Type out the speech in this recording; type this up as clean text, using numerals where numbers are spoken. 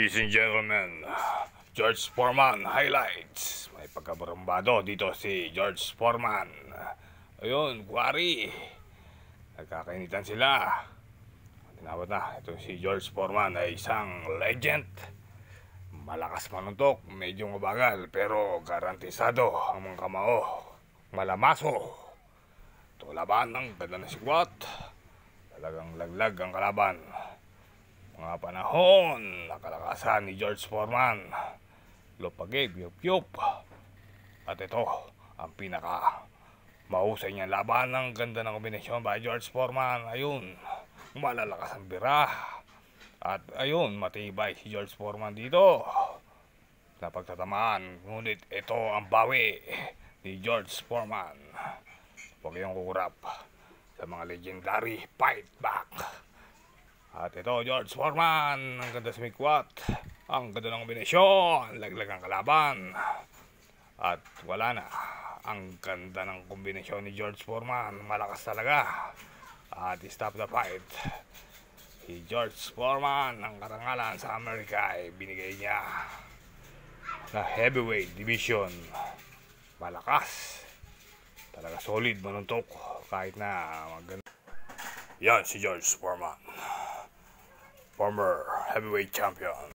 Ladies and gentlemen, George Foreman highlights. May pagkabarambado dito si George Foreman. Ayun, kuwari. Nagkakainitan sila. Tinawad na, ito si George Foreman ay isang legend. Malakas manuntok, medyo mabagal, pero garantisado ang mga kamao. Malamaso. Ito laban ng ganda na sigwat. Talagang laglag ang kalaban. Mga panahon nakalakasan ni George Foreman, lupagib, yup. At ito ang pinaka mahusay niyang laban. Ng ganda ng kombinasyon by George Foreman. Ayun, malalakas ang bira. At ayun, matibay si George Foreman dito na pagtatamaan. Ngunit ito ang bawi ni George Foreman. Huwag kayong kukurap sa mga legendary fight back. At ito, George Foreman, ang ganda sa mikwat, ang ganda ng kombinasyon, laglag ang kalaban. At wala na, ang ganda ng kombinasyon ni George Foreman, malakas talaga. At stop the fight. Si George Foreman, ang karangalan sa Amerika ay binigay niya na heavyweight division. Malakas, talaga solid manuntok kahit na maganda. Yan si George Foreman, former heavyweight champion.